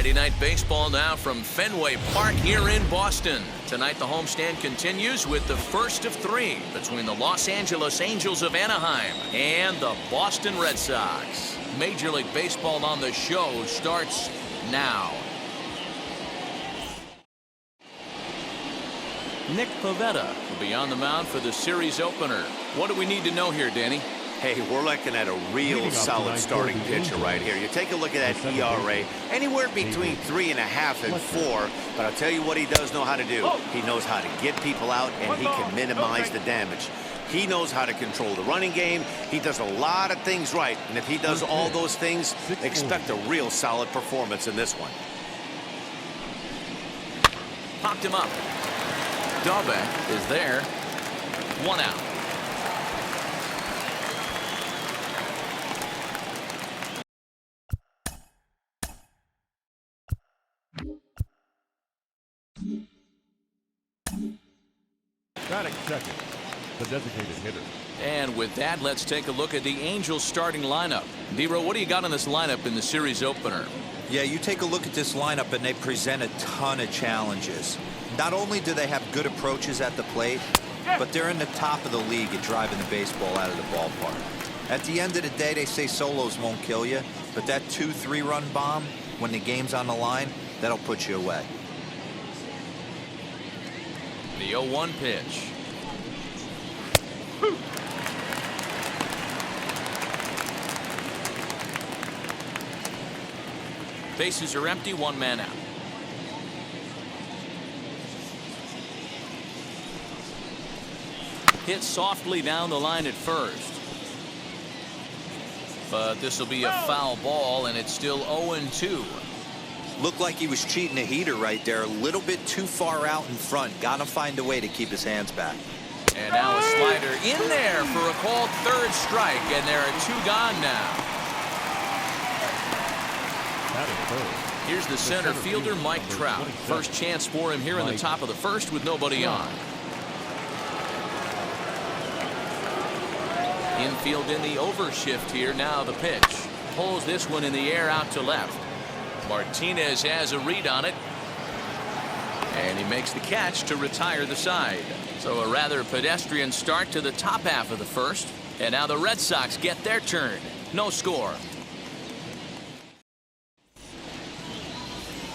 Friday Night Baseball now from Fenway Park here in Boston. Tonight the homestand continues with the first of three between the Los Angeles Angels of Anaheim and the Boston Red Sox. Major League Baseball on the show starts now. Nick Pivetta will be on the mound for the series opener. What do we need to know here, Danny? Hey, we're looking at a real solid starting pitcher right here. You take a look at that ERA, anywhere between 3.5 and 4. But I'll tell you what he does know how to do. He knows how to get people out, and he can minimize the damage. He knows how to control the running game. He does a lot of things right. And if he does all those things, expect a real solid performance in this one. Popped him up. Dalbeck is there. 1 out. Batting second, the designated hitter. And with that, let's take a look at the Angels starting lineup. Dero, what do you got on this lineup in the series opener? Yeah, you take a look at this lineup and they present a ton of challenges. Not only do they have good approaches at the plate, but they're in the top of the league at driving the baseball out of the ballpark. At the end of the day, they say solos won't kill you, but that 2-3 run bomb, when the game's on the line, that'll put you away. The 0-1 pitch. Bases are empty, 1 man out. Hit softly down the line at first. But this will be a foul ball, and it's still 0-2. Looked like he was cheating a heater right there. A little bit too far out in front. Got to find a way to keep his hands back. And now a slider in there for a called third strike, and there are 2 gone now. Here's the center fielder, Mike Trout. First chance for him here in the top of the first with nobody on. Infield in the overshift here. Now the pitch. Pulls this one in the air out to left. Martinez has a read on it. And he makes the catch to retire the side. So a rather pedestrian start to the top half of the first. And now the Red Sox get their turn. No score.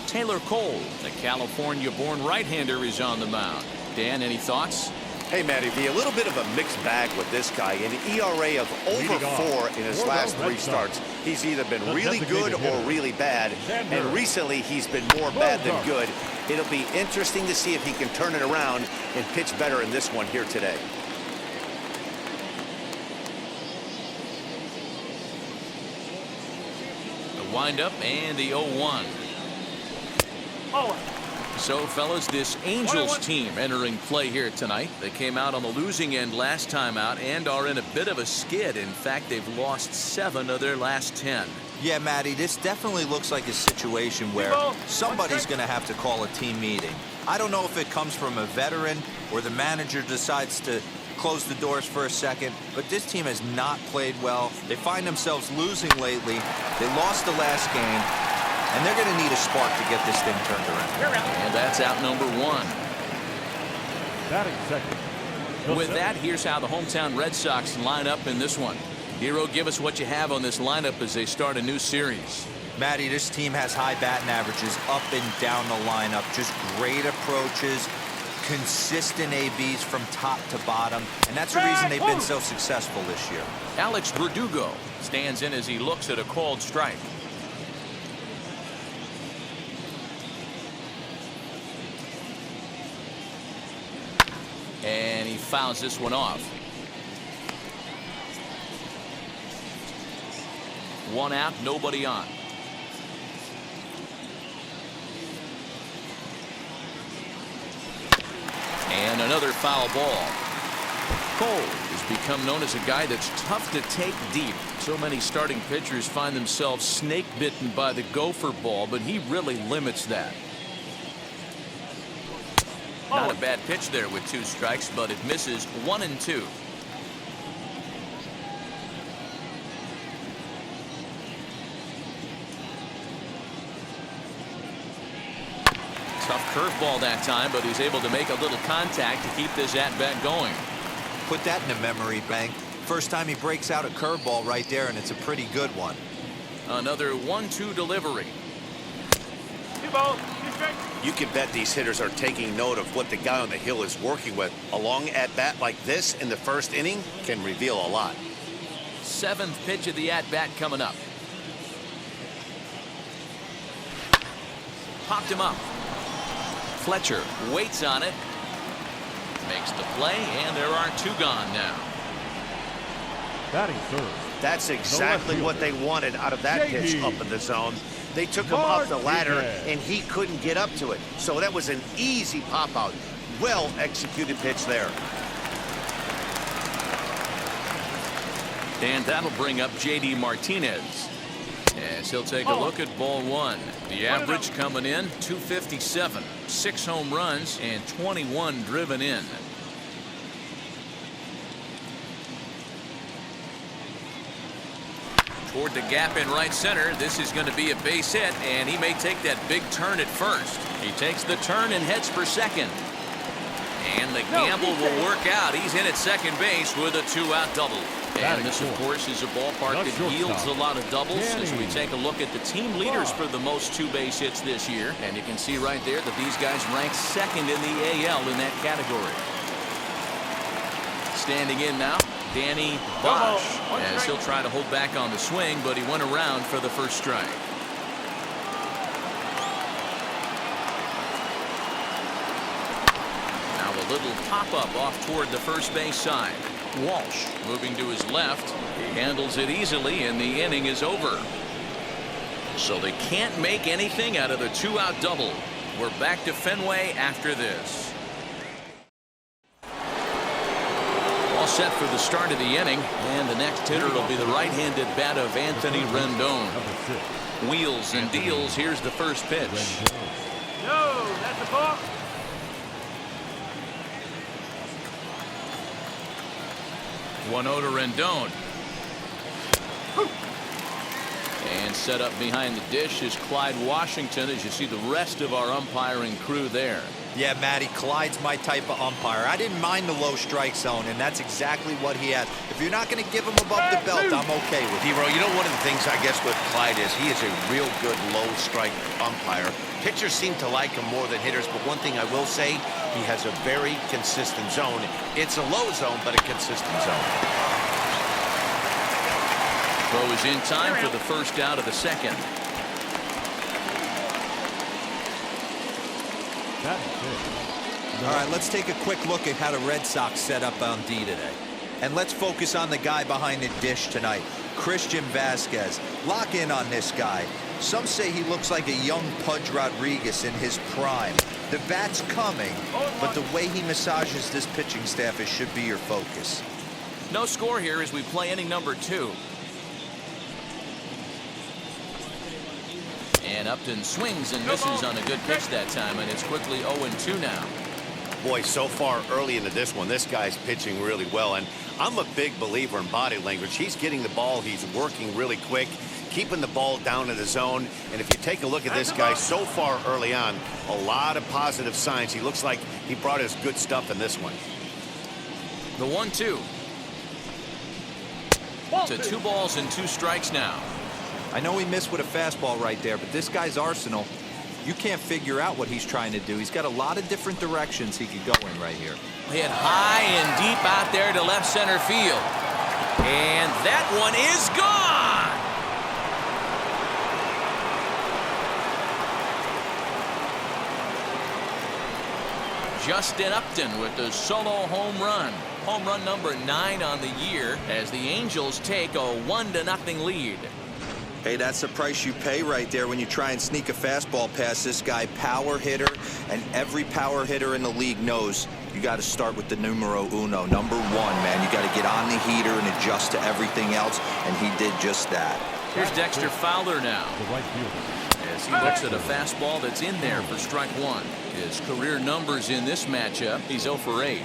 Taylor Cole, the California-born right-hander, is on the mound. Dan, any thoughts? Hey, Matty V, a little bit of a mixed bag with this guy. An ERA of over 4 in his last 3 starts. He's either been really good or really bad, and recently he's been more bad than good. It'll be interesting to see if he can turn it around and pitch better in this one here today. The windup and the 0-1. So, fellas, this Angels team entering play here tonight. They came out on the losing end last time out and are in a bit of a skid. In fact, they've lost 7 of their last 10. Yeah, Matty, this definitely looks like a situation where somebody's going to have to call a team meeting. I don't know if it comes from a veteran or the manager decides to close the doors for a second, but this team has not played well. They find themselves losing lately. They lost the last game. And they're going to need a spark to get this thing turned around. And that's out number 1. Batting second. With that, here's how the hometown Red Sox line up in this one. Hero, give us what you have on this lineup as they start a new series. Matty, this team has high batting averages up and down the lineup. Just great approaches, consistent ABs from top to bottom. And that's the reason they've been so successful this year. Alex Verdugo stands in as he looks at a called strike. And he fouls this one off. 1 out, nobody on. And another foul ball. Cole has become known as a guy that's tough to take deep. So many starting pitchers find themselves snake bitten by the gopher ball, but he really limits that. Not a bad pitch there with 2 strikes, but it misses 1-2. Curveball that time, but he's able to make a little contact to keep this at-bat going. Put that in the memory bank. First time he breaks out a curveball right there, and it's a pretty good one. Another 1-2 delivery. You can bet these hitters are taking note of what the guy on the hill is working with. A long at-bat like this in the first inning can reveal a lot. 7th pitch of the at-bat coming up. Popped him up. Fletcher waits on it. Makes the play, and there are 2 gone now. Batting third. That's exactly what they wanted out of that pitch up in the zone. They took him up the ladder, and he couldn't get up to it. So that was an easy pop-out. Well-executed pitch there. And that'll bring up J.D. Martinez. As he'll take a look at ball 1. The average coming in, 257. 6 home runs and 21 driven in. Toward the gap in right center. This is going to be a base hit, and he may take that big turn at first. He takes the turn and heads for second. And the gamble will work out. He's in at second base with a 2-out double. And this, of course, is a ballpark that yields a lot of doubles as we take a look at the team leaders for the most 2-base hits this year. And you can see right there that these guys rank second in the AL in that category. Standing in now, Bosch, as he'll try to hold back on the swing, but he went around for the first strike. Now a little pop-up off toward the first base side. Walsh moving to his left. He handles it easily, and the inning is over. So they can't make anything out of the 2-out double. We're back to Fenway after this. All set for the start of the inning, and the next hitter will be the right-handed bat of Anthony Rendon. Wheels and deals. Here's the first pitch. No, that's a ball. One 0 to Rendon. And set up behind the dish is Clyde Washington, as you see the rest of our umpiring crew there. Yeah, Matty, Clyde's my type of umpire. I didn't mind the low strike zone, and that's exactly what he had. If you're not going to give him above the belt, I'm okay with it. Hero, you know, one of the things I guess with Clyde is he is a real good low strike umpire. Pitchers seem to like him more than hitters, but one thing I will say, he has a very consistent zone. It's a low zone, but a consistent zone. Throw is in time for the first out of the second. All right, let's take a quick look at how the Red Sox set up on D today. And let's focus on the guy behind the dish tonight, Christian Vasquez. Lock in on this guy. Some say he looks like a young Pudge Rodriguez in his prime. The bat's coming, but the way he massages this pitching staff, it should be your focus. No score here as we play inning number 2. And Upton swings and misses on a good pitch that time, and it's quickly 0-2 now. Boy, so far early into this one, this guy's pitching really well, and I'm a big believer in body language. He's getting the ball, he's working really quick, keeping the ball down in the zone, and if you take a look at this guy so far early on, a lot of positive signs. He looks like he brought his good stuff in this one. The 1-2. To 2 balls and 2 strikes now. I know he missed with a fastball right there, but this guy's arsenal, you can't figure out what he's trying to do. He's got a lot of different directions he could go in right here. Hit high and deep out there to left center field. And that one is gone. Justin Upton with the solo home run. Home run number 9 on the year as the Angels take a 1-0 lead. Hey, that's the price you pay right there when you try and sneak a fastball past this guy. Power hitter, and every power hitter in the league knows you got to start with the numero uno, number 1, man. You got to get on the heater and adjust to everything else, and he did just that. Here's Dexter Fowler now, as he looks at a fastball that's in there for strike 1. His career numbers in this matchup, he's 0 for 8.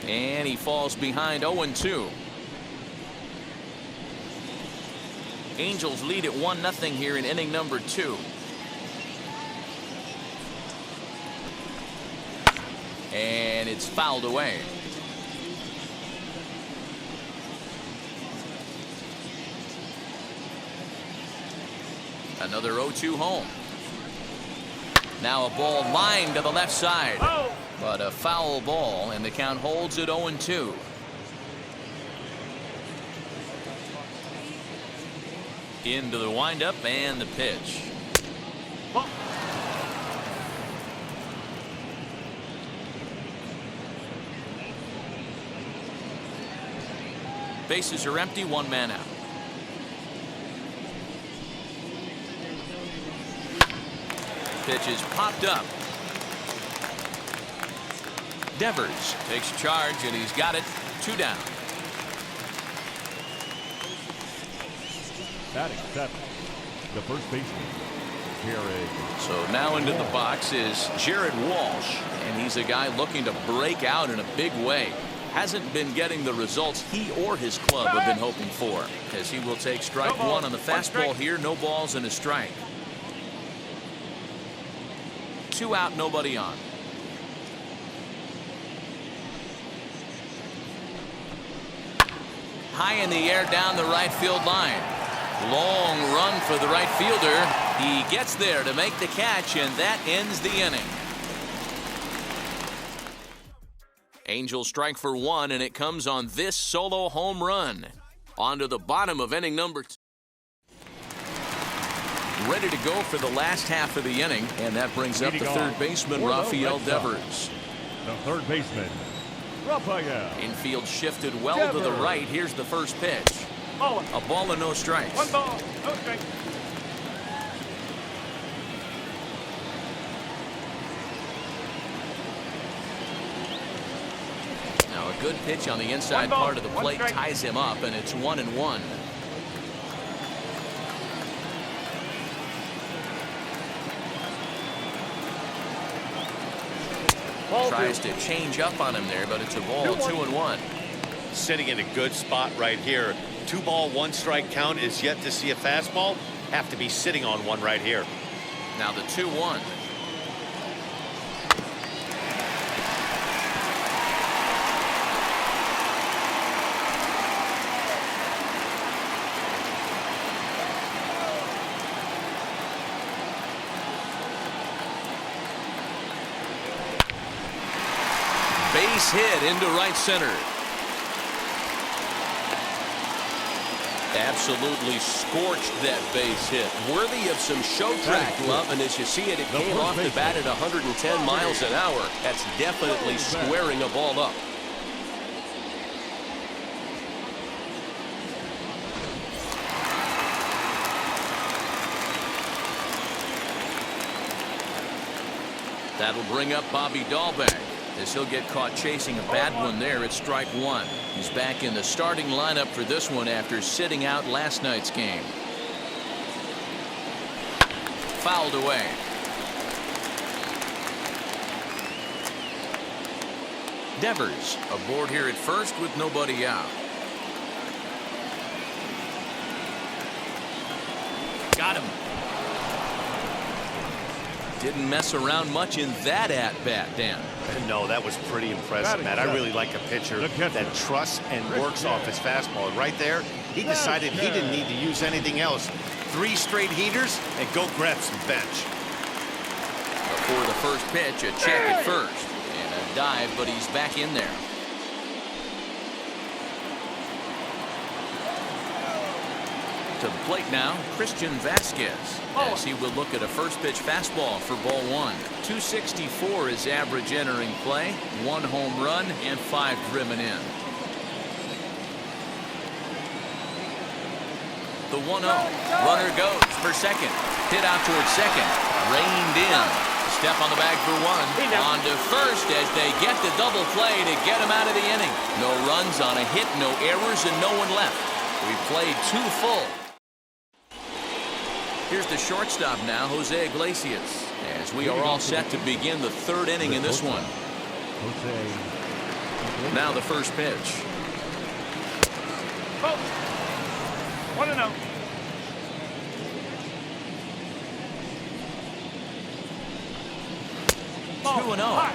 And he falls behind 0-2. Angels lead at 1-0 here in inning number 2. And it's fouled away. Another 0-2 home. Now a ball lined to the left side. But a foul ball, and the count holds at 0-2. Into the windup and the pitch. Bases are empty, 1 man out. Pitch is popped up. Devers takes charge, and he's got it. 2 down. Batting 7th, the first baseman, Jared. So now into the box is Jared Walsh, and he's a guy looking to break out in a big way. Hasn't been getting the results he or his club have been hoping for, as he will take strike 1 on the fastball here. No balls and a strike. 2 out, nobody on. High in the air down the right field line. Long run for the right fielder. He gets there to make the catch, and that ends the inning. Angels strike for 1, and it comes on this solo home run. On to the bottom of inning number 2. Ready to go for the last half of the inning, and that brings up the third baseman, Rafael Devers. The third baseman, Rafael. Infield shifted well to the right. Here's the first pitch. A ball and no strikes. 1 ball, no strike. Now a good pitch on the inside part of the plate ties him up, and it's 1-1. Tries to change up on him there, but it's a ball. 2-1. Sitting in a good spot right here. 2 ball, 1 strike count is yet to see a fastball. Have to be sitting on one right here. Now the 2-1. Base hit into right center. Absolutely scorched that base hit. Worthy of some show track love, and as you see it, it came off the bat at 110 miles an hour. That's definitely squaring a ball up. That'll bring up Bobby Dalbeck, as he'll get caught chasing a bad one there at strike 1. He's back in the starting lineup for this one after sitting out last night's game. Fouled away. Devers aboard here at first with nobody out. Got him. Didn't mess around much in that at-bat, Dan. No, that was pretty impressive, Matt. I really like a pitcher that trusts and works off his fastball. And right there, he decided he didn't need to use anything else. 3 straight heaters and go grab some bench. Before the first pitch, a check at first. And a dive, but he's back in there. To the plate now, Christian Vasquez, as he will look at a first pitch fastball for ball 1. 264 is average entering play, 1 home run and 5 driven in. The 1-0. Runner goes for second. Hit out towards second. Reined in. Step on the bag for 1. On to first as they get the double play to get him out of the inning. No runs on a hit, no errors, and no one left. We played 2 full. Here's the shortstop now, Jose Iglesias, as we are all set to begin the 3rd inning in this one. Now the first pitch. 1-0. 2-0.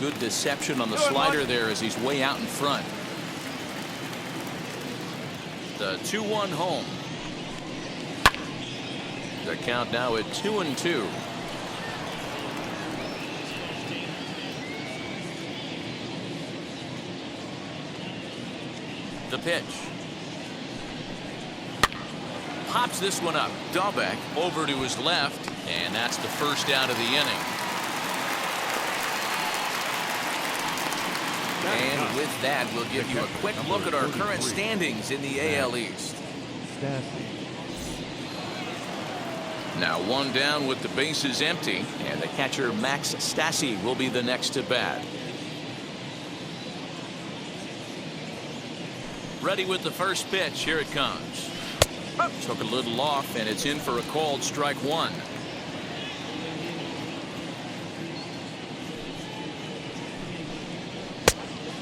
Good deception on the slider there as he's way out in front. The 2-1 home. The count now at 2-2. The pitch. Pops this one up. Dalbeck over to his left, and that's the first out of the inning. And with that, we'll give you a quick look at our current standings in the AL East. Now one down with the bases empty, and the catcher Max Stassi will be the next to bat. Ready with the first pitch. Here it comes. Took a little off, and it's in for a called strike one.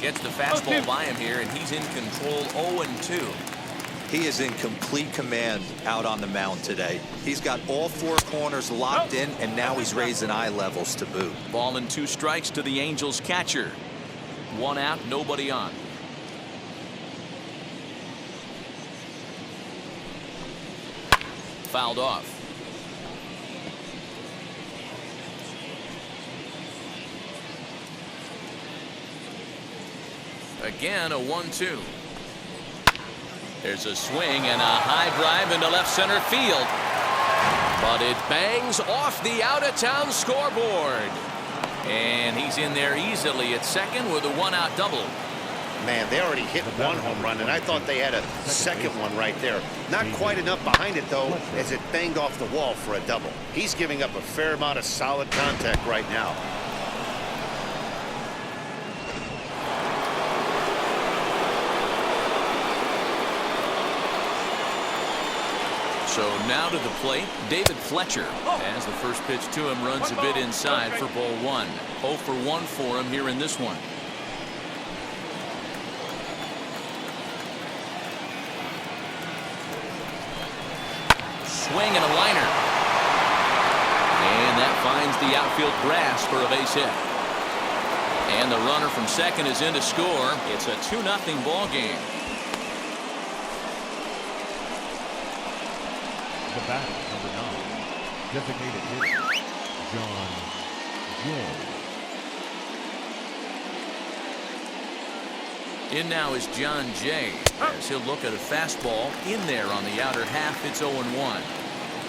Gets the fastball by him here, and he's in control. 0-2. He is in complete command out on the mound today. He's got all four corners locked in, and now he's raising eye levels to boot. Ball and 2 strikes to the Angels catcher. 1 out, nobody on. Fouled off. Again, a 1-2. There's a swing and a high drive into left center field. But it bangs off the out-of-town scoreboard. And he's in there easily at second with a 1-out double. Man, they already hit 1 home run, and I thought they had a second one right there. Not quite enough behind it, though, as it banged off the wall for a double. He's giving up a fair amount of solid contact right now. So now to the plate, David Fletcher. As the first pitch to him runs a bit inside for ball 1. 0 for 1 for him here in this one. Swing and a liner. And that finds the outfield grass for a base hit. And the runner from second is in to score. It's a 2-0 ball game. The batter, number 9, designated hitter, John Jay. In now is John Jay, as he'll look at a fastball in there on the outer half. It's 0-1.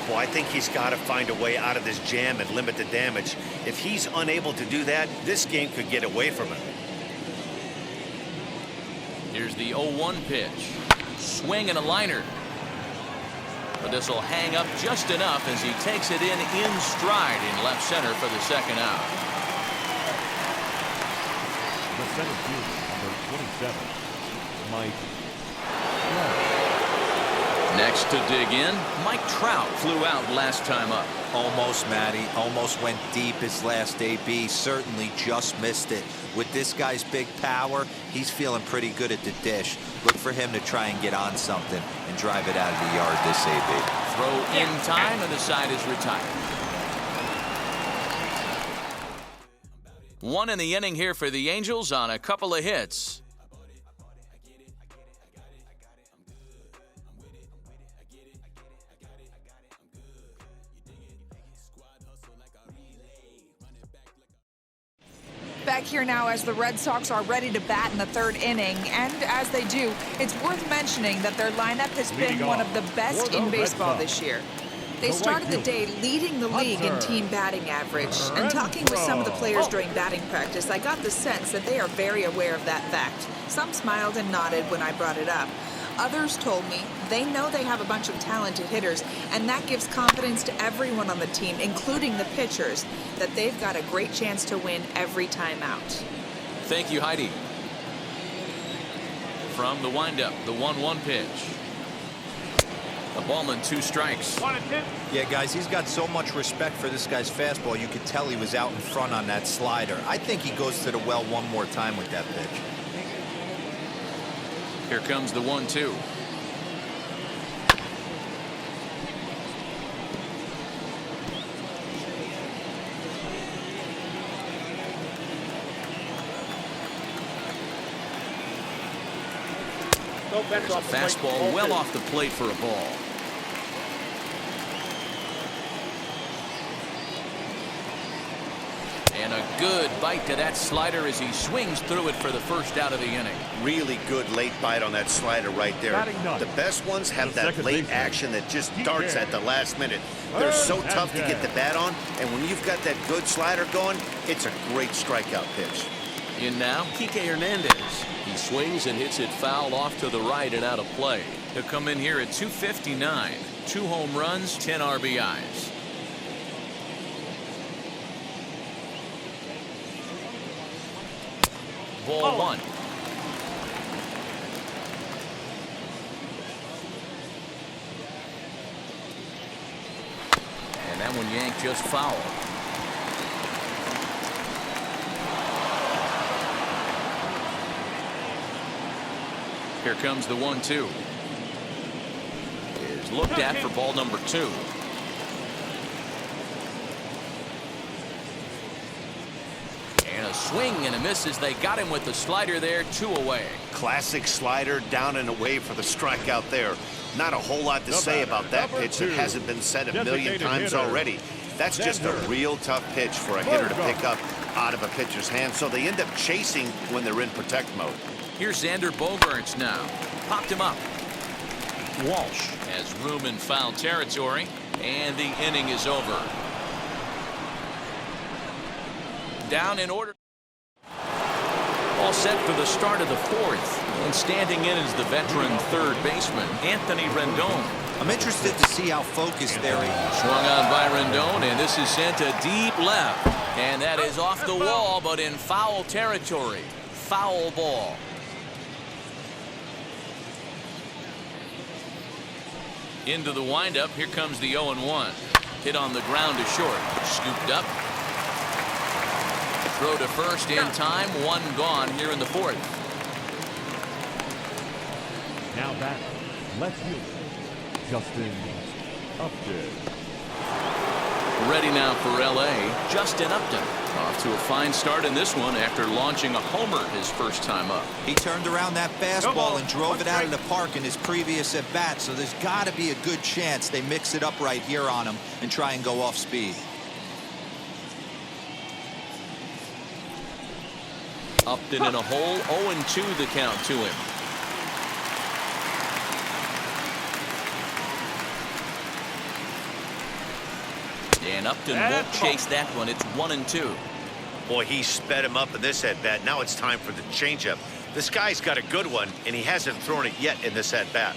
Well, I think he's got to find a way out of this jam and limit the damage. If he's unable to do that, this game could get away from him. Here's the 0-1 pitch. Swing and a liner. But this will hang up just enough as he takes it in stride in left center for the second out. The center fielder, number 27, Mike Trout. Next to dig in, Mike Trout flew out last time up. Almost, Matty. Almost went deep his last AB. Certainly just missed it. With this guy's big power, he's feeling pretty good at the dish. Look for him to try and get on something and drive it out of the yard this AB. Throw in time, and the side is retired. 1 in the inning here for the Angels on a couple of hits. Back here now as the Red Sox are ready to bat in the 3rd inning, and as they do, it's worth mentioning that their lineup has been one of the best in baseball this year. They started the day leading the league in team batting average, and talking with some of the players during batting practice, I got the sense that they are very aware of that fact. Some smiled and nodded when I brought it up. Others told me they know they have a bunch of talented hitters, and that gives confidence to everyone on the team, including the pitchers, that they've got a great chance to win every time out. Thank you, Heidi. From the windup, the 1-1 pitch. A ball and 2 strikes. 1-2. Yeah, guys, he's got so much respect for this guy's fastball. You could tell he was out in front on that slider. I think he goes to the well one more time with that pitch. Here comes the 1-2. There's a fastball well off the plate for a ball. And a good bite to that slider as he swings through it for the first out of the inning. Really good late bite on that slider right there. The best ones have that late action that just darts at the last minute. They're so tough to get the bat on, and when you've got that good slider going, it's a great strikeout pitch. In now, Kike Hernandez. He swings and hits it foul off to the right and out of play. He'll come in here at 259. 2 home runs, 10 RBIs. Ball 1. And that one yanked just foul. Here comes the 1-2. Is looked at for ball number 2. And a swing and a miss as they got him with the slider there, 2 away. Classic slider down and away for the strikeout there. Not a whole lot to say about that pitch that hasn't been said a million times already. That's just a real tough pitch for a hitter to pick up out of a pitcher's hand, so they end up chasing when they're in protect mode. Here's Zander Bogart now. Popped him up. Walsh has room in foul territory, and the inning is over. Down in order. All set for the start of the 4th. And standing in is the veteran third baseman, Anthony Rendon. I'm interested to see how focused they're in. Swung on by Rendon, and this is sent to deep left. And that is off the wall, but in foul territory. Foul ball. Into the windup. Here comes the 0-1. Hit on the ground to short. Scooped up. Throw to first in time. 1 gone here in the 4th. Now back, left fielder, Justin Upton. Ready now for L.A., Justin Upton. Off to a fine start in this one after launching a homer his first time up. He turned around that fastball and drove it out of the park in his previous at-bat, so there's got to be a good chance they mix it up right here on him and try and go off speed. Upton in a hole, 0-2 the count to him. And Upton won't chase that one. It's 1-2. Boy, he sped him up in this at-bat. Now it's time for the changeup. This guy's got a good one, and he hasn't thrown it yet in this at-bat.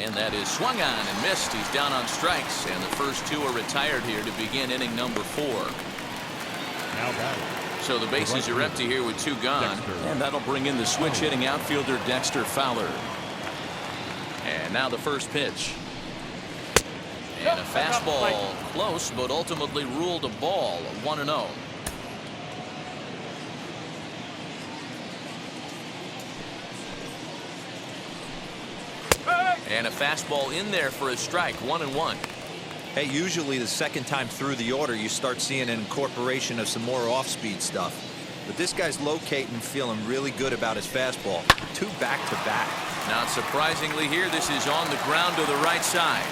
And that is swung on and missed. He's down on strikes, and the first 2 are retired here to begin inning number 4. Now batting. So the bases are empty here with 2 gone, and that'll bring in the switch hitting outfielder Dexter Fowler. And now the first pitch. And a fastball close, but ultimately ruled a ball, 1-0. And a fastball in there for a strike, 1-1. Hey, usually the second time through the order, you start seeing an incorporation of some more off-speed stuff. But this guy's locating, feeling really good about his fastball. 2 back-to-back. Not surprisingly here, this is on the ground to the right side.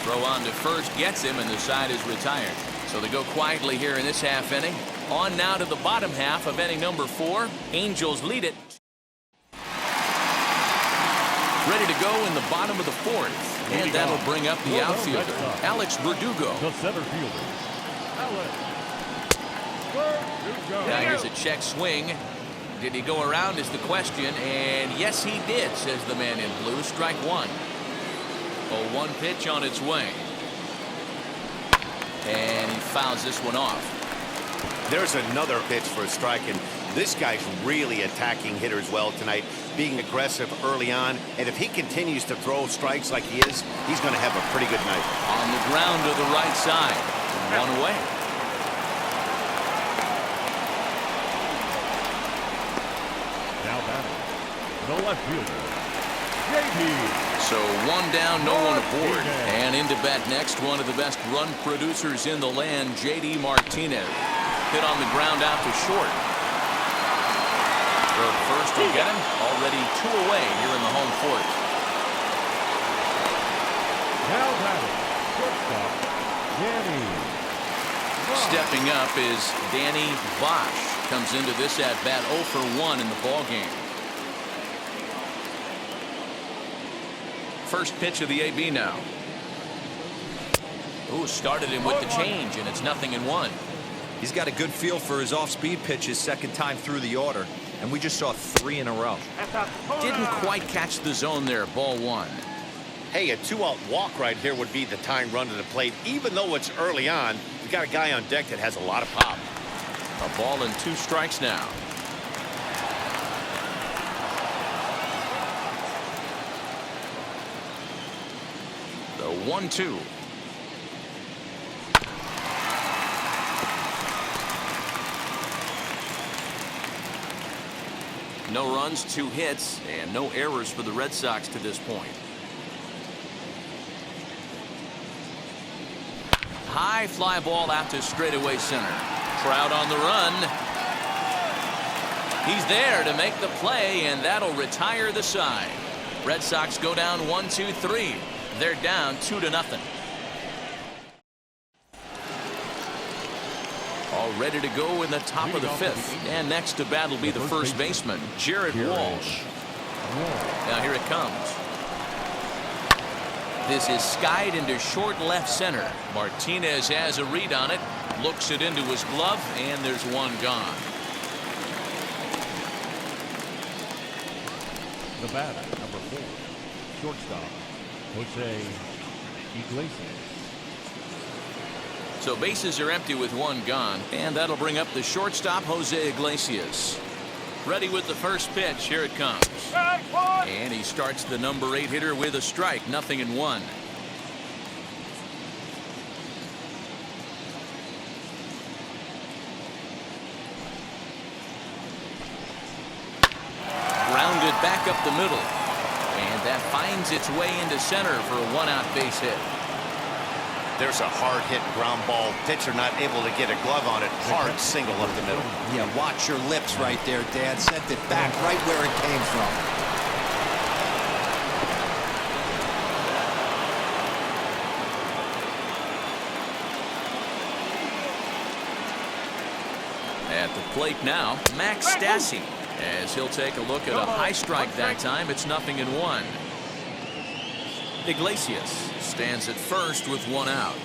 Throw on to first gets him, and the side is retired. So they go quietly here in this half inning. On now to the bottom half of inning number 4. Angels lead it. Ready to go in the bottom of the 4th. And that'll bring up the outfielder, Alex Verdugo. The center fielder, Alex Verdugo. Now here's a check swing. Did he go around is the question, and yes he did, says the man in blue. Strike 1. 0-1 pitch on its way. And he fouls this one off. There's another pitch for a strike, and this guy's really attacking hitters well tonight, being aggressive early on, and if he continues to throw strikes like he is, he's going to have a pretty good night. On the ground to the right side. 1 away. Now batting, the left fielder, JD. So 1 down, no one aboard. And into bat next, one of the best run producers in the land, J.D. Martinez. Hit on the ground out to short. Throw to first will get him. Already 2 away here in the home fourth. Now batting, shortstop, Danny. Stepping up is Danny Bosch. Comes into this at bat 0 for 1 in the ball game. First pitch of the AB now. Ooh, started him with the change, and it's 0-1. He's got a good feel for his off-speed pitches second time through the order, and we just saw 3 in a row. Didn't quite catch the zone there. Ball 1. Hey, a 2-out walk right here would be the tying run to the plate. Even though it's early on, you got a guy on deck that has a lot of pop. A ball and 2 strikes now. The 1-2. No runs, 2 hits, and no errors for the Red Sox to this point. High fly ball out to straightaway center. Trout on the run. He's there to make the play, and that'll retire the side. Red Sox go down 1-2-3. They're down 2-0. All ready to go in the top of the 5th. And next to bat will be the first baseman, Jared Walsh. Now here it comes. This is skied into short left center. Martinez has a read on it. Looks it into his glove, and there's 1 gone. The batter, number 4, shortstop, Jose Iglesias. So bases are empty with 1 gone, and that'll bring up the shortstop, Jose Iglesias. Ready with the first pitch. Here it comes. And he starts the number 8 hitter with a strike. 0-1. Grounded back up the middle. And that finds its way into center for a 1-out base hit. There's a hard hit ground ball. Pitcher not able to get a glove on it. Hard single up the middle. Yeah, watch your lips right there, Dad. Sent it back right where it came from. At the plate now, Max Stassi, as he'll take a look at a high strike that time. It's 0-1. Iglesias stands at first with 1 out.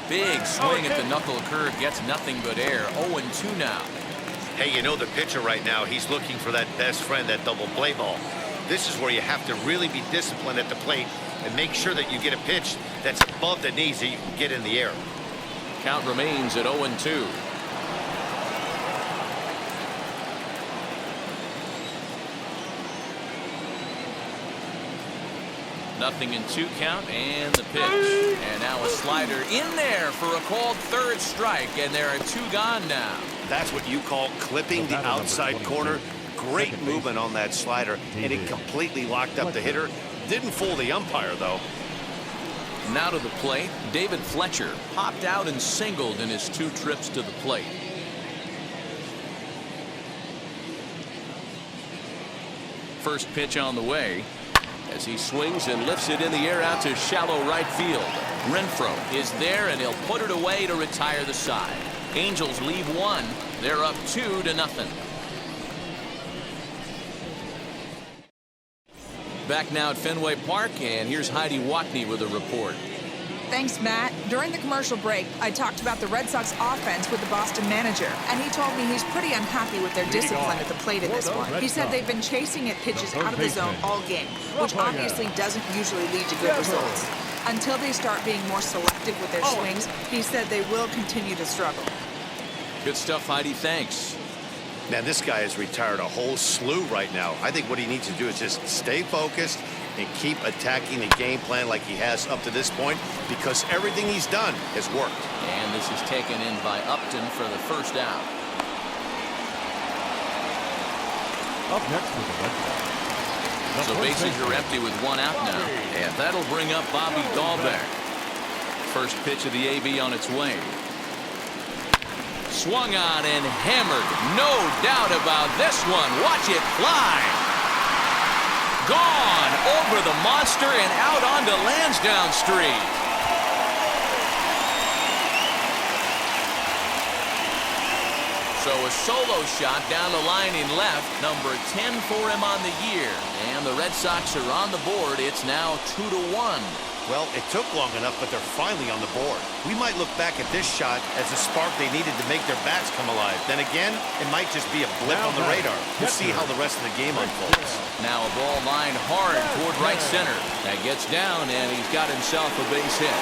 Big swing at the knuckle curve, gets nothing but air. 0-2 now. Hey, you know the pitcher right now, he's looking for that best friend, that double play ball. This is where you have to really be disciplined at the plate and make sure that you get a pitch that's above the knees that you can get in the air. Count remains at 0-2. Nothing in 2 count, and the pitch. And now a slider in there for a called 3rd strike, and there are 2 gone now. That's what you call clipping the outside corner. Great movement on that slider, and it completely locked up the hitter. Didn't fool the umpire, though. Now to the plate, David Fletcher popped out and singled in his 2 trips to the plate. First pitch on the way, as he swings and lifts it in the air out to shallow right field. Renfroe is there, and he'll put it away to retire the side. Angels leave 1. They're up 2-0. Back now at Fenway Park, and here's Heidi Watney with a report. Thanks, Matt. During the commercial break, I talked about the Red Sox offense with the Boston manager, and he told me he's pretty unhappy with their discipline at the plate in this one. He said they've been chasing at pitches out of the zone all game, which obviously doesn't usually lead to good results. Until they start being more selective with their swings, he said they will continue to struggle. Good stuff, Heidi. Thanks. Man, this guy has retired a whole slew right now. I think what he needs to do is just stay focused and keep attacking the game plan like he has up to this point, because everything he's done has worked. And this is taken in by Upton for the first out. Up next with the Red Sox. So bases are empty with 1 out now. And that'll bring up Bobby Dalbeck. First pitch of the AB on its way. Swung on and hammered. No doubt about this one. Watch it fly. Gone over the monster and out onto Lansdowne Street. So a solo shot down the line in left, number 10 for him on the year. And the Red Sox are on the board. It's now 2-1. Well, it took long enough, but they're finally on the board. We might look back at this shot as the spark they needed to make their bats come alive. Then again, it might just be a blip on the radar. We'll see how the rest of the game unfolds. Now a ball lined hard toward right center. That gets down, and he's got himself a base hit.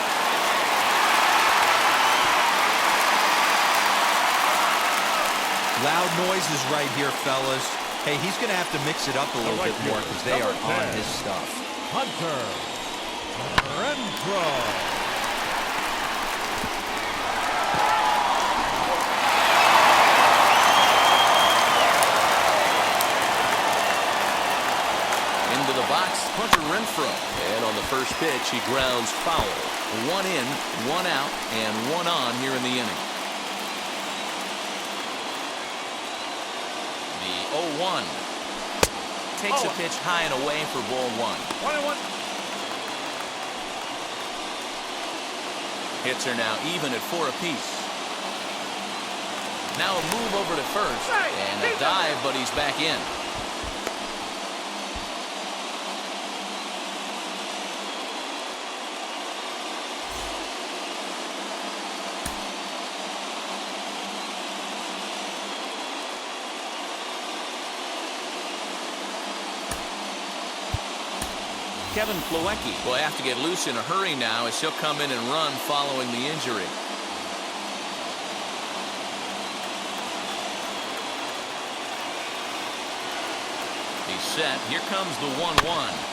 Loud noises right here, fellas. Hey, he's going to have to mix it up a little bit more because they are on his stuff. Hunter Renfroe. Into the box, Hunter Renfroe. And on the first pitch, he grounds foul. 1 in, 1 out, and 1 on here in the inning. The 0-1. Takes a pitch high and away for ball 1. 1-1. Hits are now even at 4 apiece. Now a move over to first. And a dive, but he's back in. Kevin Plawecki will have to get loose in a hurry now as he'll come in and run following the injury. He's set. Here comes the 1-1.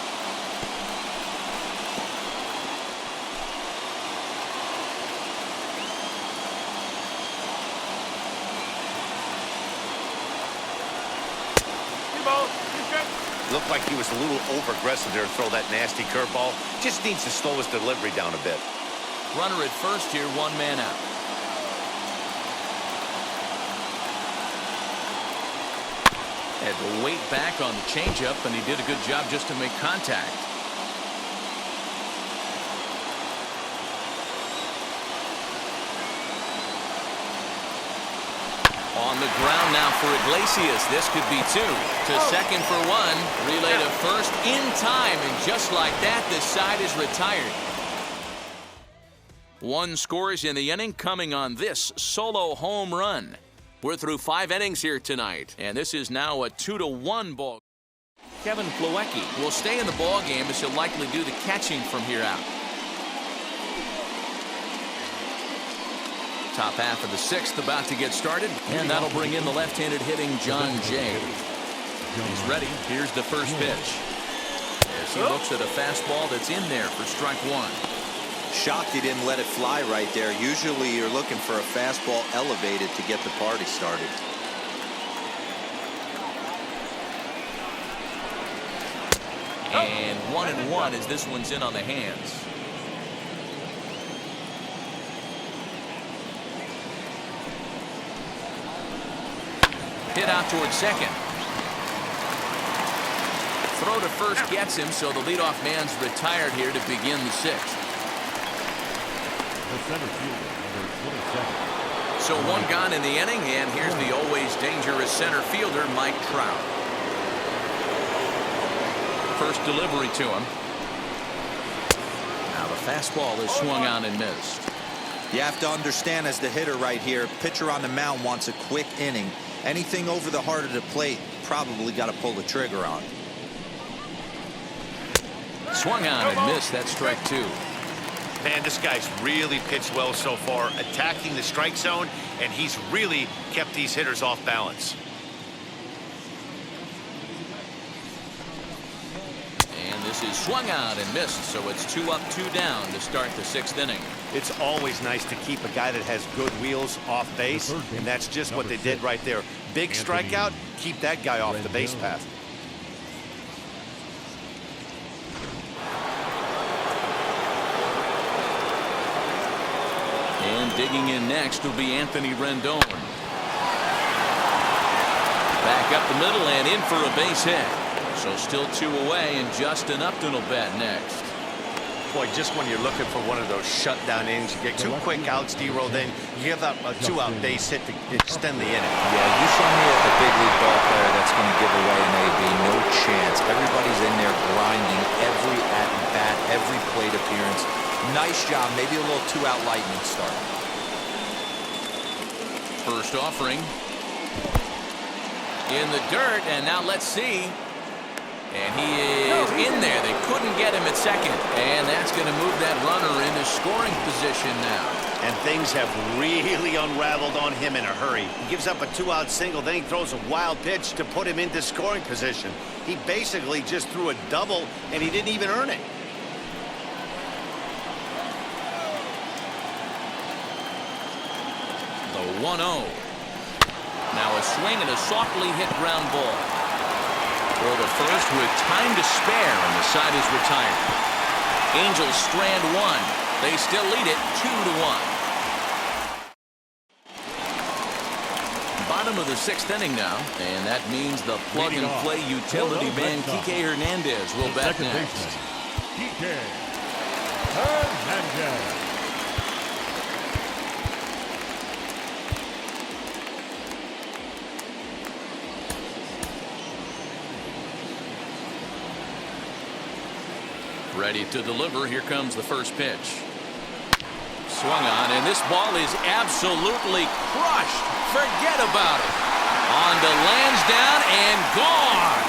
Looked like he was a little over-aggressive there to throw that nasty curveball. Just needs to slow his delivery down a bit. Runner at first here, 1 man out. Had to wait back on the changeup, and he did a good job just to make contact. On the ground now for Iglesias. This could be 2. To second for 1. Relay to first in time. And just like that, this side is retired. 1 scores in the inning coming on this solo home run. We're through 5 innings here tonight. And this is now a 2-1 ball. Kevin Plawecki will stay in the ball game as he'll likely do the catching from here out. Top half of the 6th about to get started, and that'll bring in the left-handed hitting John Jay. He's ready. Here's the first pitch. As he looks at a fastball that's in there for strike 1. Shocked he didn't let it fly right there. Usually you're looking for a fastball elevated to get the party started. And 1-1 as this one's in on the hands. Hit out towards second. Throw to first gets him, so the leadoff man's retired here to begin the 6th. The center fielder, number 27. So 1 gone in the inning, and here's the always dangerous center fielder, Mike Trout. First delivery to him. Now the fastball is swung on and missed. You have to understand, as the hitter right here, pitcher on the mound wants a quick inning. Anything over the heart of the plate, probably got to pull the trigger on. Swung on and missed. That's strike 2. Man, this guy's really pitched well so far, attacking the strike zone, and he's really kept these hitters off balance. And this is swung on and missed, so it's 2 up, 2 down to start the 6th inning. It's always nice to keep a guy that has good wheels off base, and that's just what they did right there. Big strikeout, keep that guy off the base path. And digging in next will be Anthony Rendon. Back up the middle and in for a base hit. So still 2 away, and Justin Upton will bat next. Boy, just when you're looking for one of those shutdown innings, you get 2 quick outs, D-roll, then you give up a 2-out base hit to extend the inning. Yeah, you show me a big league ball player that's going to give away an AB. No chance. Everybody's in there grinding every at-bat, every plate appearance. Nice job. Maybe a little 2-out lightning start. First offering. In the dirt, and now let's see. And he is in there. They couldn't get him at second. And that's going to move that runner into scoring position now. And things have really unraveled on him in a hurry. He gives up a 2-out single, then he throws a wild pitch to put him into scoring position. He basically just threw a double, and he didn't even earn it. The 1-0. Now a swing and a softly hit ground ball. For the first with time to spare, and the side is retired. Angels strand 1. They still lead it 2-1. Bottom of the 6th inning now, and that means the plug-and-play utility man Kike Hernandez will bat next. Kike Hernandez. Ready to deliver. Here comes the first pitch. Swung on, and this ball is absolutely crushed. Forget about it. On to Lansdowne and gone.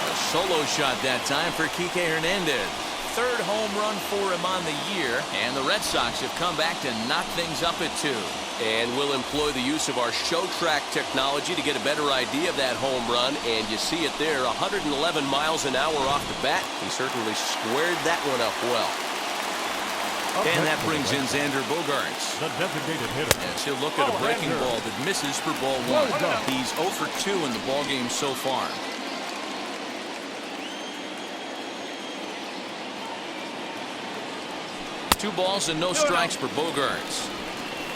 A solo shot that time for Kike Hernandez. 3rd home run for him on the year, and the Red Sox have come back to knock things up at 2. And we'll employ the use of our show track technology to get a better idea of that home run. And you see it there, 111 miles an hour off the bat. He certainly squared that one up well. And that brings in Zander Bogart. The designated hitter. As he'll look at a breaking ball that misses for ball 1. He's 0 for 2 in the ball game so far. Two balls and no strikes for Bogarts.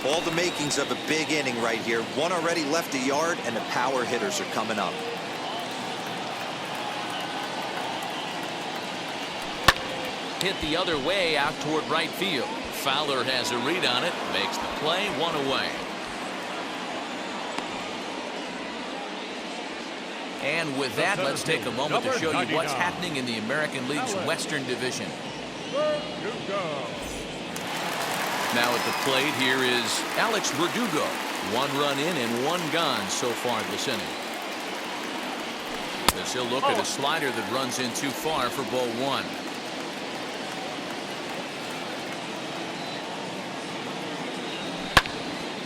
All the makings of a big inning right here. One already left the yard, and the power hitters are coming up. Hit the other way out toward right field. Fowler has a read on it, makes the play, 1 away. And with that, let's take a moment to show you what's happening in the American League's Western Division. Now at the plate, here is Alex Verdugo. 1 run in and 1 gone so far this inning. As he'll look at a slider that runs in too far for ball 1.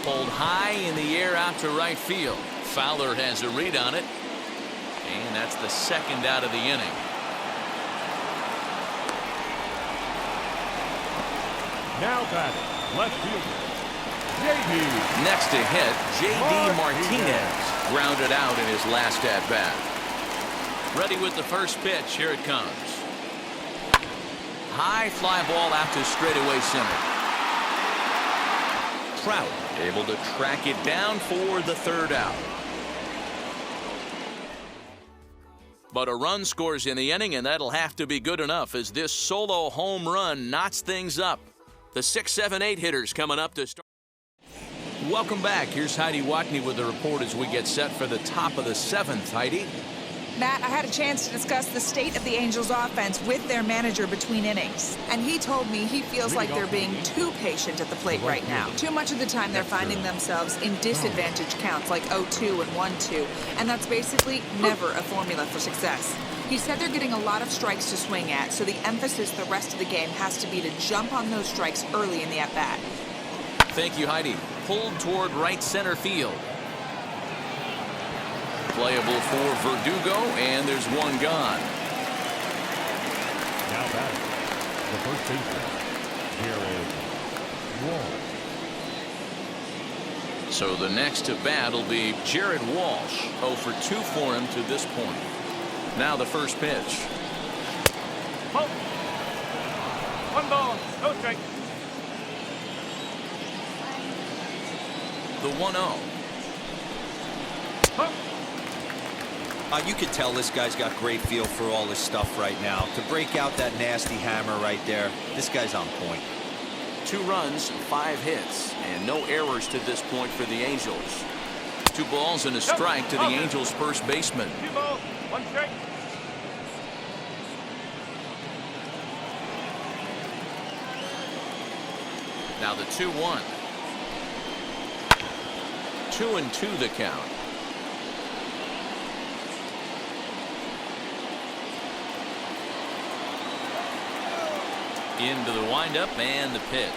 Pulled high in the air out to right field. Fowler has a read on it. And that's the 2nd out of the inning. Now batting, left fielder, J.D. Next to hit, J.D. Martinez grounded out in his last at-bat. Ready with the first pitch. Here it comes. High fly ball out to straightaway center. Trout able to track it down for the 3rd out. But a run scores in the inning, and that'll have to be good enough as this solo home run knots things up. The 6, 7, 8 hitters coming up to start. Welcome back. Here's Heidi Watney with the report as we get set for the top of the 7th. Heidi? Matt, I had a chance to discuss the state of the Angels offense with their manager between innings. And he told me he feels like they're being too patient at the plate right now. Too much of the time they're finding themselves in disadvantage counts like 0-2 and 1-2. And that's basically never a formula for success. He said they're getting a lot of strikes to swing at, so the emphasis the rest of the game has to be to jump on those strikes early in the at-bat. Thank you, Heidi. Pulled toward right center field. Playable for Verdugo, and there's 1 gone. Now batting, the first baseman, here is Walsh. So the next to bat will be Jared Walsh. 0 for 2 for him to this point. Now the first pitch. 1 ball, no strike. the 1-0. You can tell this guy's got great feel for all this stuff right now. To break out that nasty hammer right there, this guy's on point. 2 runs, 5 hits, and no errors to this point for the Angels. 2 balls and a strike to the Angels' first baseman. 2 balls, 1 strike. Now the 2-1. 2-2 the count. Into the windup and the pitch.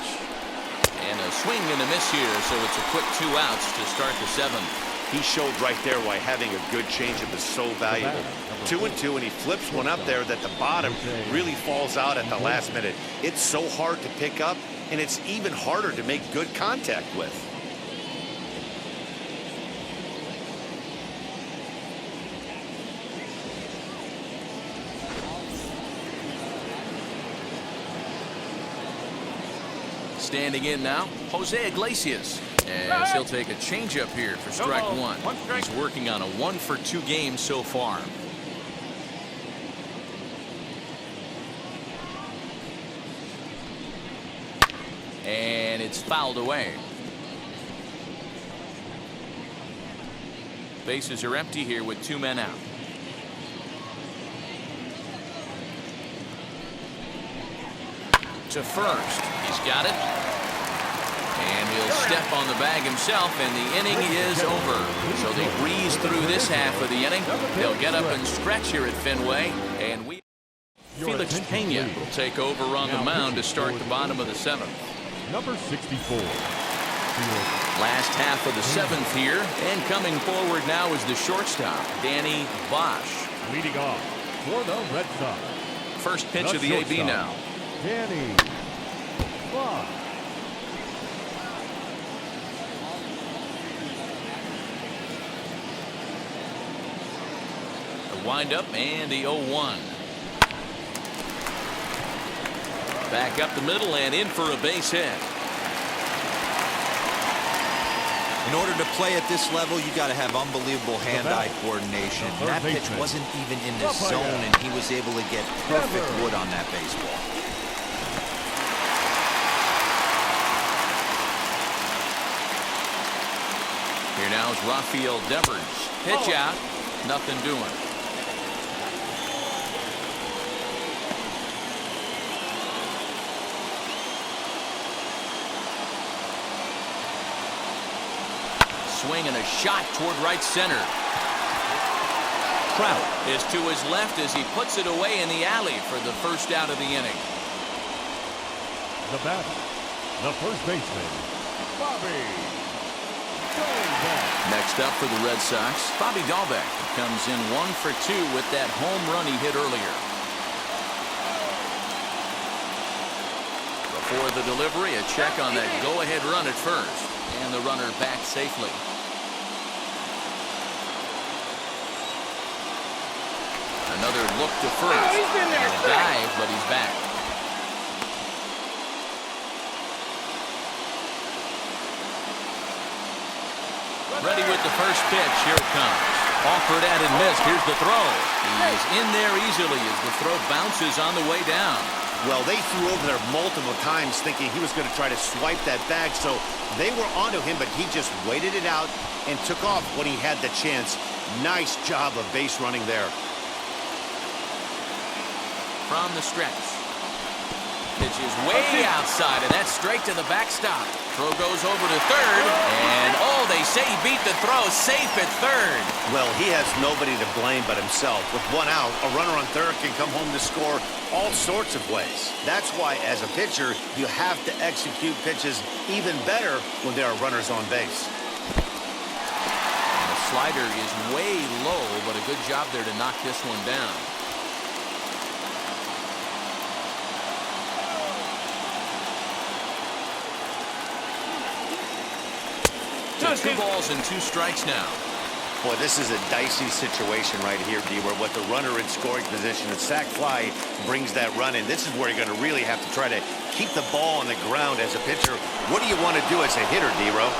And a swing and a miss here, so it's a quick 2 outs to start the 7th. He showed right there why having a good changeup is so valuable. 2-2, and he flips one up there that the bottom really falls out at the last minute. It's so hard to pick up, and it's even harder to make good contact with. Standing in now, Jose Iglesias, as he'll take a changeup here for strike 1. He's working on a 1-for-2 game so far. And it's fouled away. Bases are empty here with 2 men out. To first. He's got it. And he'll step on the bag himself, and the inning is over. So they breeze through this half of the inning. They'll get up and stretch here at Fenway. And Felix Pena will take over on the mound to start the bottom of the 7th. Number 64. Last half of the 7th here, and coming forward now is the shortstop, Danny Bosch. Leading off for the Red Sox. First pitch of the AB now. Danny Bosch. The windup and the 0-1. Back up the middle and in for a base hit. In order to play at this level, you got to have unbelievable hand-eye coordination. That pitch wasn't even in the zone, and he was able to get perfect wood on that baseball. Here now is Rafael Devers. Pitch out. Nothing doing. Swing and a shot toward right center. Trout is to his left as he puts it away in the alley for the first out of the inning. The batter, the first baseman, Bobby Dalbeck. Next up for the Red Sox, Bobby Dalbeck comes in 1 for 2 with that home run he hit earlier. Before the delivery, a check on that go-ahead run at first, and the runner back safely. Another look to first, and a dive, but he's back. Ready with the first pitch. Here it comes. Offered at and missed. Here's the throw. He's in there easily as the throw bounces on the way down. Well, they threw over there multiple times thinking he was going to try to swipe that bag, so they were onto him, but he just waited it out and took off when he had the chance. Nice job of base running there. From the stretch. Pitch is way outside, and that's straight to the backstop. Throw goes over to third, and oh, they say he beat the throw safe at third. Well, he has nobody to blame but himself. With 1 out, a runner on third can come home to score all sorts of ways. That's why, as a pitcher, you have to execute pitches even better when there are runners on base. And the slider is way low, but a good job there to knock this one down. So 2 balls and 2 strikes now. Boy, this is a dicey situation right here, D, where with the runner in scoring position, a sac fly brings that run in. This is where you're going to really have to try to keep the ball on the ground as a pitcher. What do you want to do as a hitter, D-Ro?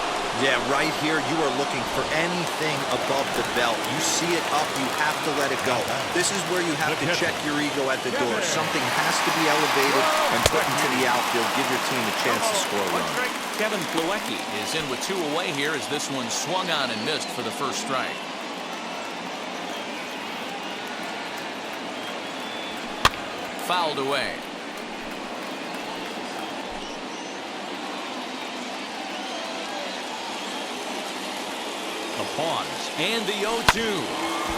Yeah, right here, you are looking for anything above the belt. You see it up, you have to let it go. This is where you have to check your ego at the door. Something has to be elevated and put into the outfield. Give your team a chance to score a run. Kevin Plawecki is in with 2 away here as this one swung on and missed for the first strike. Fouled away. A pause. And the 0-2.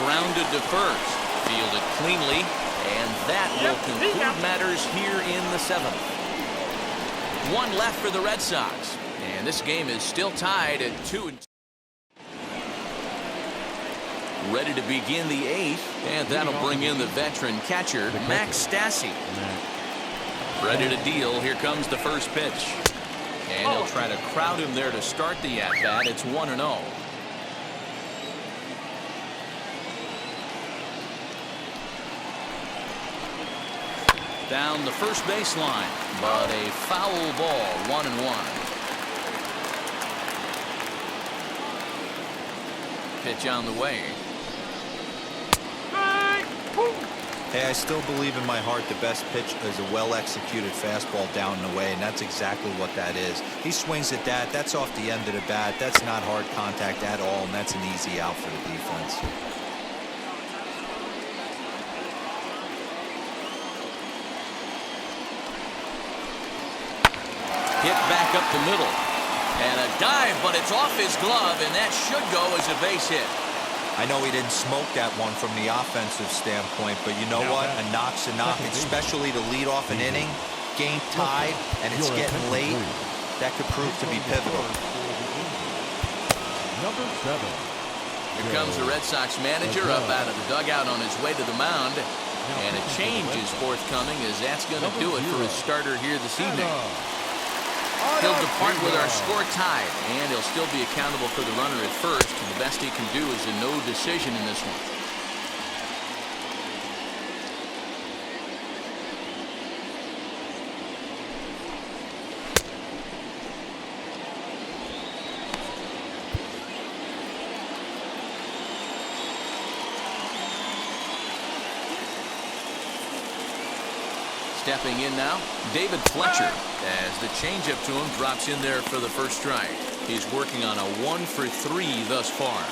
Grounded to first. Fielded cleanly. And that will conclude matters here in the 7th. 1 left for the Red Sox. And this game is still tied at 2-2. Ready to begin the 8th. And that'll bring in the veteran catcher, Max Stassi. Ready to deal. Here comes the first pitch. And he'll try to crowd him there to start the at-bat. It's 1-0. Down the first baseline, but a foul ball, 1-1. Pitch on the way. Hey, I still believe in my heart the best pitch is a well-executed fastball down and away, and that's exactly what that is. He swings at that. That's off the end of the bat. That's not hard contact at all, and that's an easy out for the defense. Hit back up the middle. And a dive, but it's off his glove, and that should go as a base hit. I know he didn't smoke that one from the offensive standpoint, but you know what? A knock's a knock, especially to lead off an inning, game tied, and it's getting late. That could prove to be pivotal. Number 7. Here comes the Red Sox manager up out of the dugout on his way to the mound. And a change is forthcoming, as that's going to do it for his starter here this evening. He'll depart with our score tied, and he'll still be accountable for the runner at first. And the best he can do is a no decision in this one. Stepping in now, David Fletcher, as the changeup to him drops in there for the first strike. He's working on a 1 for 3 thus far.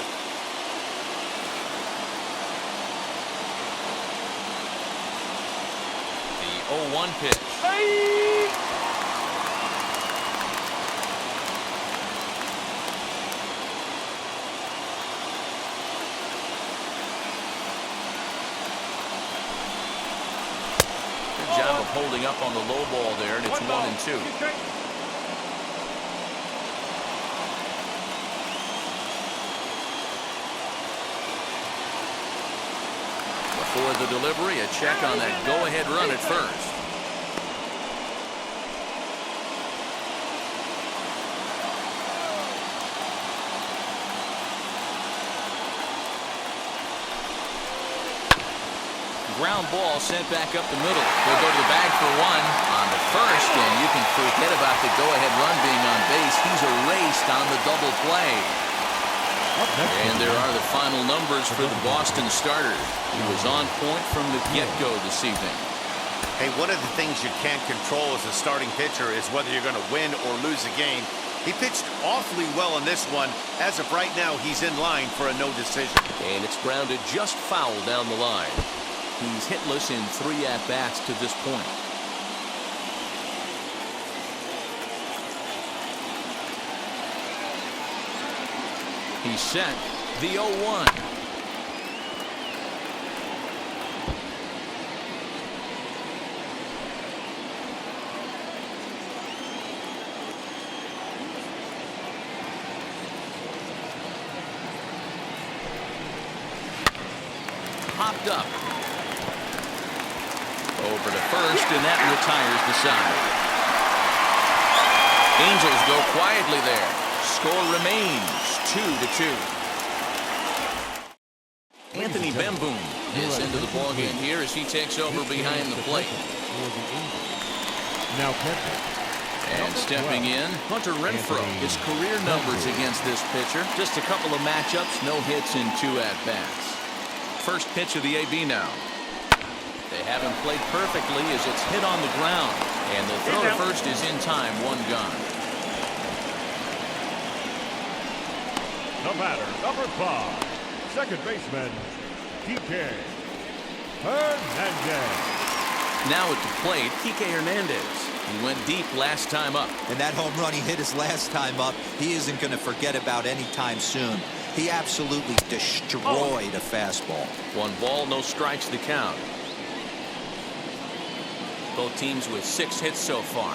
The 0-1 pitch. Job of holding up on the low ball there, and it's 1-2. Before the delivery, a check on that go-ahead run at first. Ground ball sent back up the middle. He'll go to the bag for 1 on the first, and you can forget about the go-ahead run being on base. He's erased on the double play. And there are the final numbers for the Boston starter. He was on point from the get-go this evening. Hey, one of the things you can't control as a starting pitcher is whether you're going to win or lose a game. He pitched awfully well in this one. As of right now, he's in line for a no decision. And it's grounded just foul down the line. He's hitless in 3 at-bats to this point. He's set. The 0-1. Popped up. Over to first, and that retires the side. Angels go quietly there. Score remains 2-2. Anthony Bemboom is into the ballgame here as he takes over behind the plate. Now catching And stepping in, Hunter Renfroe. His career numbers against this pitcher. Just a couple of matchups, no hits in 2 at-bats. First pitch of the AB now. They haven't played perfectly as it's hit on the ground. And the throw to first is in time, 1 gone. The batter, number 5, second baseman, Kike Hernandez. Now at the plate, Kike Hernandez. He went deep last time up. And that home run he hit his last time up, he isn't going to forget about anytime soon. He absolutely destroyed a fastball. 1 ball, no strikes to count. Both teams with 6 hits so far.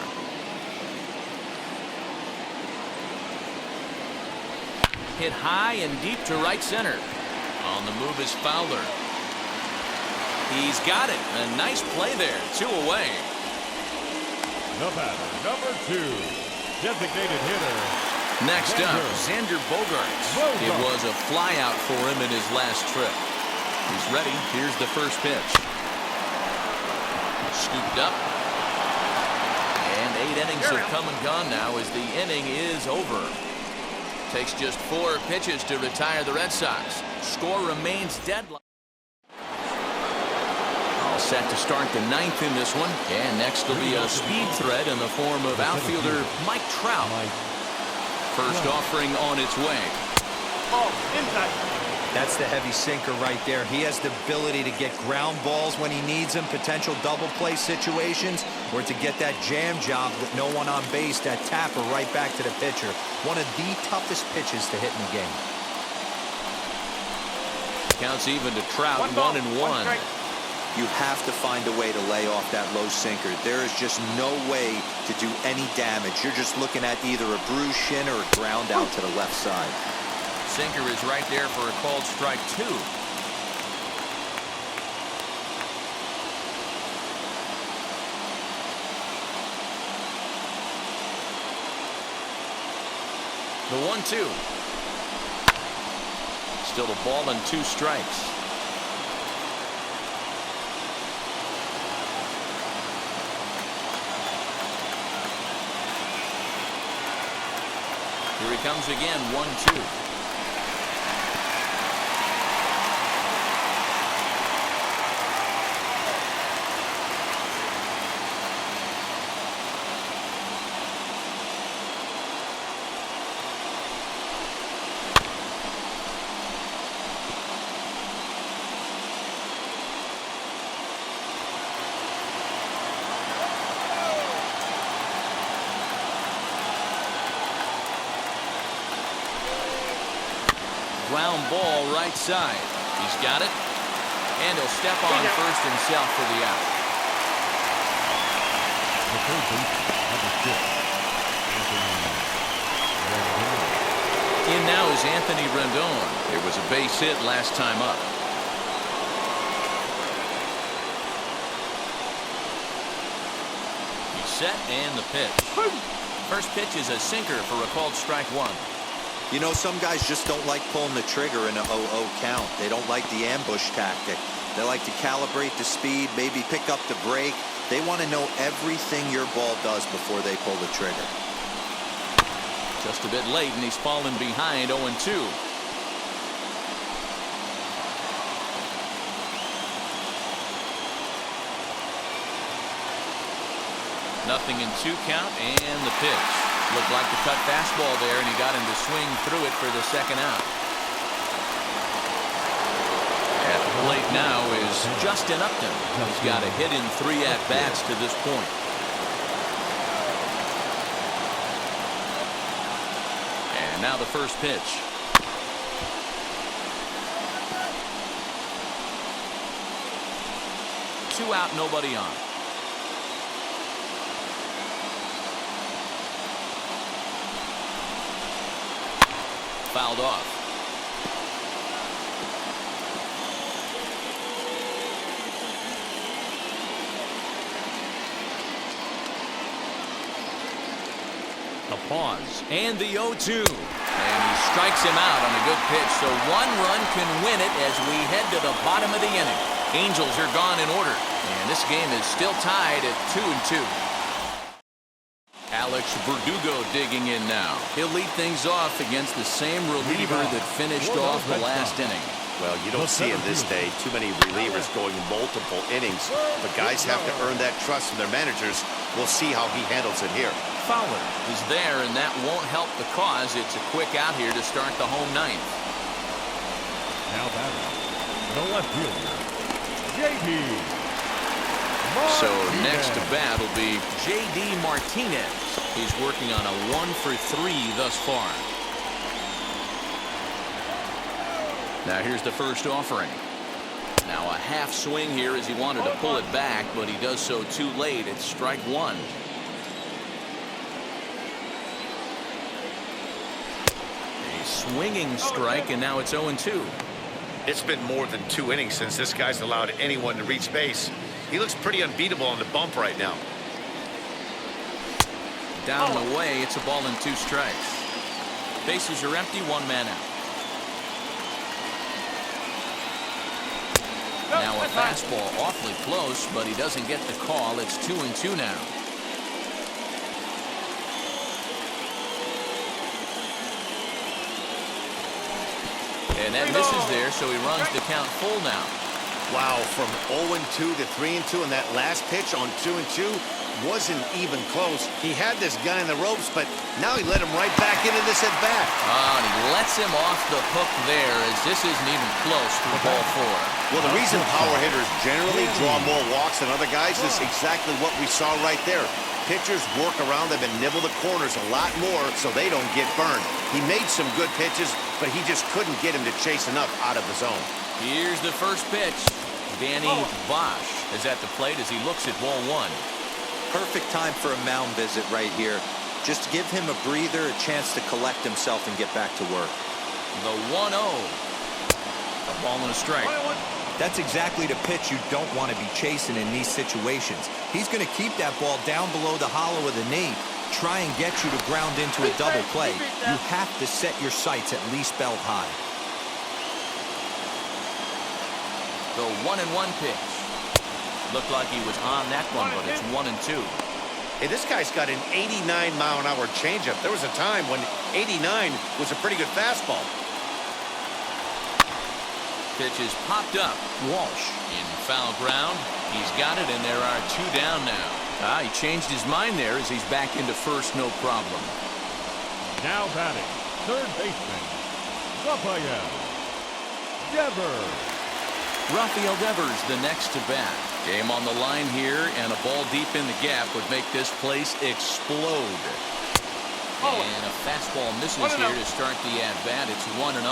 Hit high and deep to right center. On the move is Fowler. He's got it. A nice play there. 2 away. The batter, number 2, designated hitter. Next up, Zander Bogart. It was a flyout for him in his last trip. He's ready. Here's the first pitch. Scooped up. And 8 innings have come and gone now as the inning is over. Takes just 4 pitches to retire the Red Sox. Score remains deadlocked. All set to start the 9th in this one. And next will be a speed threat in the form of outfielder Mike Trout. First offering on its way. Oh, inside. That's the heavy sinker right there. He has the ability to get ground balls when he needs them, potential double play situations, or to get that jam job with no one on base, that tapper right back to the pitcher. One of the toughest pitches to hit in the game. Counts even to Trout, 1-1. You have to find a way to lay off that low sinker. There is just no way to do any damage. You're just looking at either a bruised shin or a ground out to the left side. Sinker is right there for a called strike 2. The 1-2. Still a ball and 2 strikes. Here he comes again, 1-2. Ground ball right side. He's got it. And he'll step on first himself for the out. The third base, number 6, In now is Anthony Rendon. It was a base hit last time up. He's set and the pitch. First pitch is a sinker for a called strike 1. You know, some guys just don't like pulling the trigger in a 0-0 count. They don't like the ambush tactic. They like to calibrate the speed, maybe pick up the brake. They want to know everything your ball does before they pull the trigger. Just a bit late, and he's fallen behind 0-2. Nothing in 2 count, and the pitch. Looked like the cut fastball there, and he got him to swing through it for the second out. At the plate now is Justin Upton. He's got a hit in 3 at-bats to this point. And now the first pitch. Two out, nobody on. Fouled off. A pause and the 0-2, and he strikes him out on a good pitch, so 1 run can win it as we head to the bottom of the inning. Angels are gone in order, and this game is still tied at 2-2. Alex Verdugo digging in now. He'll lead things off against the same reliever that finished off the last inning. Well, you don't see in this day too many relievers going multiple innings, but guys have to earn that trust from their managers. We'll see how he handles it here. Fowler is there, and that won't help the cause. It's a quick out here to start the home ninth. Now batting, the left fielder, J.D. So next to bat will be J.D. Martinez. He's working on a 1-for-3 thus far. Now here's the first offering. Now a half swing here as he wanted to pull it back, but he does so too late. It's strike one. A swinging strike, and now it's 0-2. It's been more than 2 innings since this guy's allowed anyone to reach base. He looks pretty unbeatable on the bump right now. Down and away, it's a ball and 2 strikes. Bases are empty, 1 man out. Now a fastball awfully close, but he doesn't get the call. It's 2-2 now. And that misses there, so he runs the count full now. Wow, from 0-2 to 3-2, and that last pitch on 2-2 wasn't even close. He had this guy in the ropes, but now he let him right back into this at bat. And he lets him off the hook there, as this isn't even close to ball 4. Well, the reason power hitters generally draw more walks than other guys is exactly what we saw right there. Pitchers work around them and nibble the corners a lot more so they don't get burned. He made some good pitches, but he just couldn't get him to chase enough out of the zone. Here's the first pitch. Danny Bosch is at the plate as he looks at ball 1. Perfect time for a mound visit right here. Just give him a breather, a chance to collect himself and get back to work. The 1-0. A ball and a strike. That's exactly the pitch you don't want to be chasing in these situations. He's going to keep that ball down below the hollow of the knee, try and get you to ground into a double play. You have to set your sights at least belt high. The 1-1 pitch. Looked like he was on that one, but it's 1-2. Hey, this guy's got an 89-mile-an-hour changeup. There was a time when 89 was a pretty good fastball. Pitch is popped up. Walsh in foul ground. He's got it, and there are 2 down now. He changed his mind there as he's back into first, no problem. Now batting, third baseman, Rafael Devers. Rafael Devers the next to bat. Game on the line here, and a ball deep in the gap would make this place explode. And a fastball misses here to start the at-bat. It's 1-0.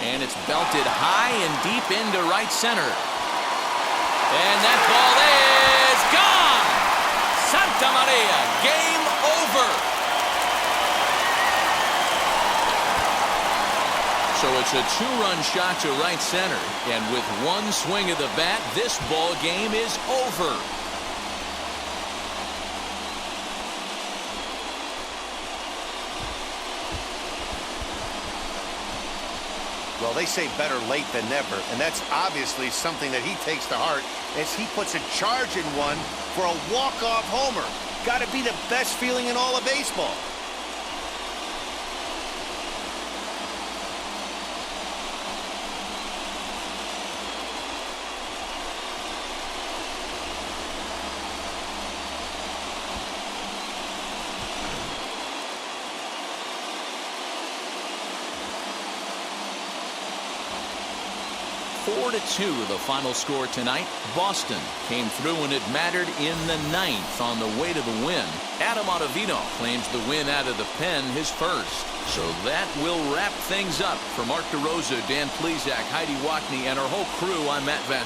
And it's belted high and deep into right center. And that ball is gone! Santa Maria, game over! So it's a 2-run shot to right center. And with 1 swing of the bat, this ball game is over. Well, they say better late than never, and that's obviously something that he takes to heart as he puts a charge in one for a walk-off homer. Got to be the best feeling in all of baseball. Two, the final score tonight. Boston came through when it mattered in the 9th on the way to the win. Adam Ottavino claims the win out of the pen, his first. So that will wrap things up. For Mark DeRosa, Dan Plesac, Heidi Watney, and our whole crew, I'm Matt Vasquez.